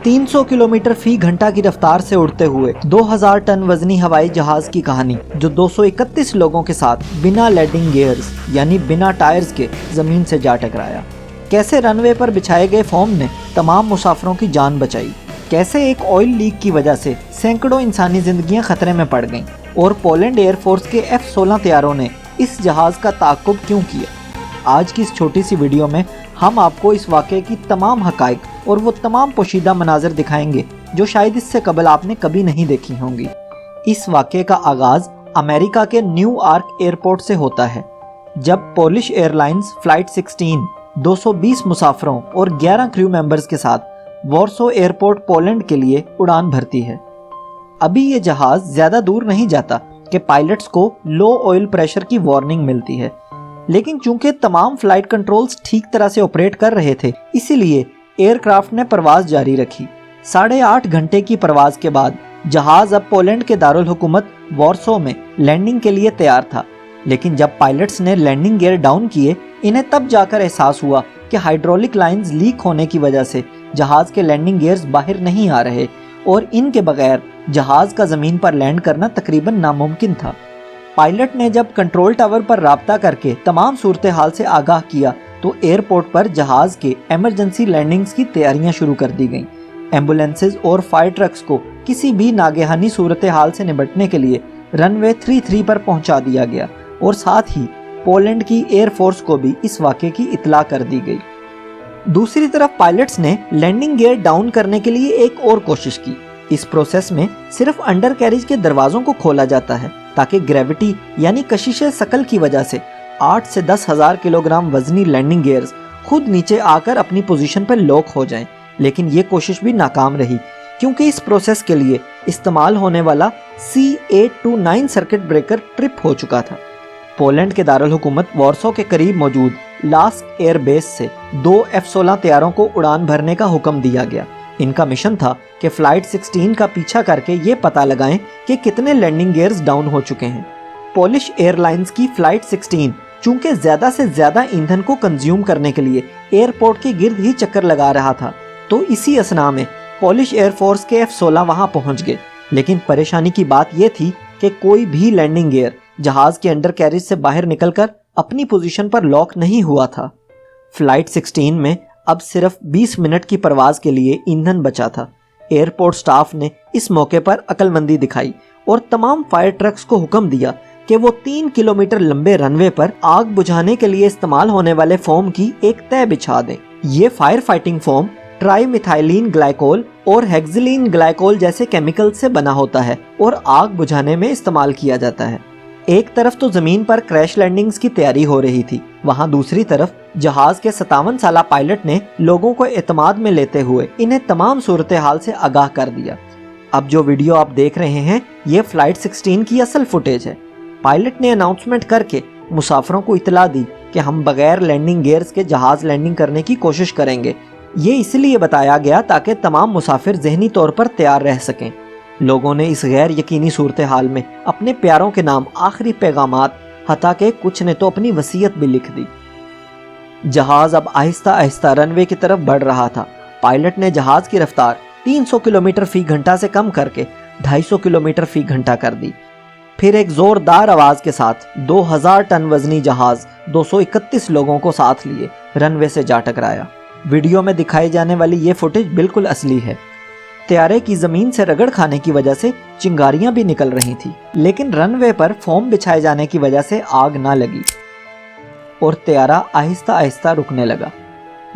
300 kilometre फी घंटा की रफ्तार से उड़ते हुए 2000 टन वजनी हवाई जहाज की कहानी, जो 231 लोगों के साथ बिना लैंडिंग गियर्स यानी बिना टायर्स के जमीन से जा टकराया। कैसे रनवे पर बिछाए गए फोम ने तमाम मुसाफिरों की जान बचाई, कैसे एक ऑयल लीक की वजह से सैकड़ों इंसानी जिंदगियां खतरे में पड़ गईं, और पोलैंड एयरफोर्स के F-16 तैयारों ने इस जहाज का ताक़ुब क्यों किया। आज की इस छोटी सी वीडियो में हम आपको इस वाक़े की तमाम हक़ाइक़ और वो तमाम पोशीदा मनाज़र दिखाएंगे जो शायद इससे कबल आपने कभी नहीं देखी होंगी। इस वाक़े का आगाज़ अमेरिका के न्यू आर्क एयरपोर्ट से होता है, जब पोलिश एयरलाइंस फ्लाइट 16 220 मुसाफिरों और 11 क्रू मेंबर्स के साथ वॉर्सो एयरपोर्ट पोलैंड के लिए उड़ान भरती है। अभी ये जहाज़ ज़्यादा दूर नहीं जाता कि पायलट्स को लो ऑयल प्रेशर की वार्निंग मिलती है, लेकिन चूंकि तमाम फ्लाइट कंट्रोल्स ठीक तरह से ऑपरेट कर रहे थे, इसीलिए एयरक्राफ्ट ने परवाज जारी रखी। 8.5 घंटे की परवाज के बाद जहाज अब पोलैंड के दारुल हुकूमत वॉर्सो में लैंडिंग के लिए तैयार था, लेकिन जब पायलट्स ने लैंडिंग गियर डाउन किए, इन्हें तब जाकर एहसास हुआ कि हाइड्रोलिक लाइंस लीक होने की वजह से जहाज के लैंडिंग गियर्स बाहर नहीं आ रहे और इनके बगैर जहाज का जमीन पर लैंड करना तकरीबन नामुमकिन था। पायलट ने जब कंट्रोल टावर पर राब्ता करके तमाम सूरत हाल से आगाह किया तो एयरपोर्ट पर जहाज के इमरजेंसी लैंडिंग्स की तैयारियां शुरू कर दी गईं। एम्बुलेंसेज और फायर ट्रक्स को किसी भी नागहानी सूरत हाल से निपटने के लिए रनवे 33 पर पहुंचा दिया गया और साथ ही पोलैंड की एयरफोर्स को भी इस वाक़े की इत्तला कर दी गई। दूसरी तरफ पायलट्स ने लैंडिंग गियर डाउन करने के लिए एक और कोशिश की। इस प्रोसेस में सिर्फ अंडर कैरिज के दरवाजों को खोला जाता है ताकि ग्रेविटी यानी कशिश शकल की वजह से 8 से 10 हज़ार किलोग्राम वजनी लैंडिंग गियर्स खुद नीचे आकर अपनी पोजीशन पर लॉक हो जाएं, लेकिन ये कोशिश भी नाकाम रही क्योंकि इस प्रोसेस के लिए इस्तेमाल होने वाला C829 सर्किट ब्रेकर ट्रिप हो चुका था। पोलैंड के दारुल हुकूमत वॉर्सो के करीब मौजूद लास्क एयर बेस से 2 F-16 तैयारों को उड़ान भरने का हुक्म दिया गया। इनका मिशन था कि फ्लाइट 16 का पीछा करके ये पता लगाएं कि कितने लैंडिंग गियर्स डाउन हो चुके हैं। पोलिश एयरलाइंस की फ्लाइट 16 चूंकि ज्यादा से ज्यादा ईंधन को कंज्यूम करने के लिए एयरपोर्ट के गिर्द ही चक्कर लगा रहा था, तो इसी असना में पोलिश एयरफोर्स के F-16 वहां पहुंच गए। लेकिन परेशानी की बात यह थी कि कोई भी लैंडिंग गियर जहाज के अंडर कैरिज से बाहर निकलकर अपनी पोजीशन पर लॉक नहीं हुआ था। फ्लाइट 16 में अब सिर्फ 20 मिनट की परवाज के लिए ईंधन बचा था। एयरपोर्ट स्टाफ ने इस मौके पर अक्लमंदी दिखाई और तमाम फायर ट्रक्स को हुक्म दिया कि वो 3 किलोमीटर लंबे रनवे पर आग बुझाने के लिए इस्तेमाल होने वाले फोम की एक तह बिछा दें। ये फायर फाइटिंग फोम ट्राइमिथाइलिन ग्लाइकोल और हेक्सिलिन ग्लाइकोल जैसे केमिकल से बना होता है और आग बुझाने में इस्तेमाल किया जाता है। एक तरफ तो जमीन पर क्रैश लैंडिंग्स की तैयारी हो रही थी, वहां दूसरी तरफ जहाज के 57 साला पायलट ने लोगों को एतमाद में लेते हुए इन्हें तमाम सूरत हाल से आगाह कर दिया। अब जो वीडियो आप देख रहे हैं ये फ्लाइट 16 की असल फुटेज है। पायलट ने अनाउंसमेंट करके मुसाफिरों को इतला दी कि हम बगैर लैंडिंग गियर्स के जहाज लैंडिंग करने की कोशिश करेंगे। ये इसलिए बताया गया ताकि तमाम मुसाफिर जहनी तौर पर तैयार रह सकें। लोगों ने इस गैर यकीनी सूरत हाल में अपने प्यारों के नाम आखिरी पैगामात, हता के कुछ ने तो अपनी वसीयत भी लिख दी। जहाज अब आहिस्ता आहिस्ता रनवे की तरफ बढ़ रहा था। पायलट ने जहाज की रफ्तार 300 किलोमीटर फी घंटा से कम करके 250 किलोमीटर फी घंटा कर दी। फिर एक जोरदार आवाज के साथ 2000 टन वजनी जहाज 231 लोगों को साथ लिए रनवे से जा टकराया। वीडियो में दिखाई जाने वाली ये फुटेज बिल्कुल असली है। तैयारे की जमीन से रगड़ खाने की वजह से चिंगारियां भी निकल रही थी, लेकिन रनवे पर फोम बिछाए जाने की वजह से आग ना लगी और तैयारा आहिस्ता आहिस्ता रुकने लगा।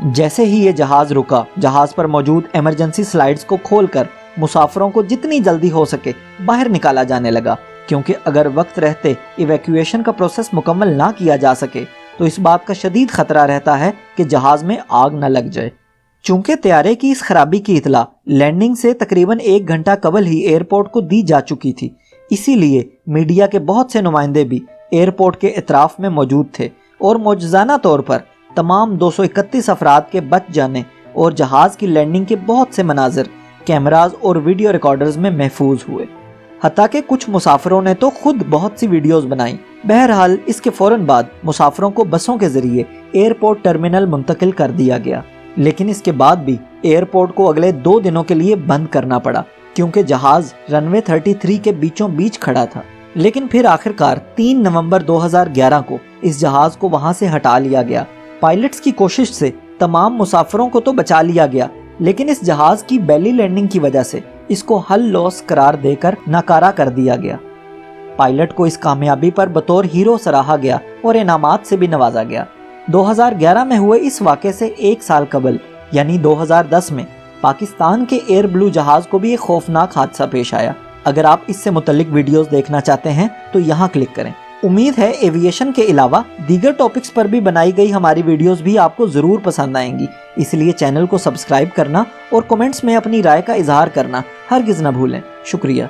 जैसे ही ये जहाज रुका, जहाज पर मौजूद इमरजेंसी स्लाइड्स को खोलकर मुसाफिरों को जितनी जल्दी हो सके बाहर निकाला जाने लगा, क्योंकि अगर वक्त रहते इवैक्यूएशन का प्रोसेस मुकम्मल ना किया जा सके तो इस बात का शदीद खतरा रहता है कि जहाज में आग न लग जाए। चूंकि तैयारे की इस खराबी की इतला लैंडिंग से तकरीबन 1 घंटा कबल ही एयरपोर्ट को दी जा चुकी थी, इसीलिए मीडिया के बहुत से नुमाइंदे भी एयरपोर्ट के इतराफ में मौजूद थे और मौजूदाना तौर पर तमाम 231 अफराद के बच जाने और जहाज की लैंडिंग के बहुत से मनाजिर कैमराज और वीडियो रिकॉर्डर्स में महफूज हुए। हत्ता कि कुछ मुसाफिरों ने तो खुद बहुत सी वीडियोस बनाई। बहरहाल इसके फौरन बाद मुसाफिरों को बसों के जरिए एयरपोर्ट टर्मिनल मुंतकिल कर दिया गया, लेकिन इसके बाद भी एयरपोर्ट को अगले 2 दिनों के लिए बंद करना पड़ा क्योंकि जहाज रनवे 33 के बीचों बीच खड़ा था। लेकिन फिर आखिरकार 3 नवंबर 2011 को इस जहाज को वहां से हटा लिया गया। पायलट्स की कोशिश से तमाम मुसाफिरों को तो बचा लिया गया, लेकिन इस जहाज की बेली लैंडिंग की वजह से इसको हल लॉस करार देकर नाकारा कर दिया गया। पायलट को इस कामयाबी पर बतौर हीरो सराहा गया और इनामात से भी नवाजा गया। 2011 में हुए इस वाक़े से 1 साल कबल यानी 2010 में पाकिस्तान के एयर ब्लू जहाज को भी एक खौफनाक हादसा पेश आया। अगर आप इससे मुतल्लिक वीडियोस देखना चाहते हैं तो यहाँ क्लिक करें। उम्मीद है एविएशन के अलावा दीगर टॉपिक्स पर भी बनाई गई हमारी वीडियोस भी आपको ज़रूर पसंद आएंगी, इसलिए चैनल को सब्सक्राइब करना और कमेंट्स में अपनी राय का इजहार करना हरगिज़ न भूलें। शुक्रिया।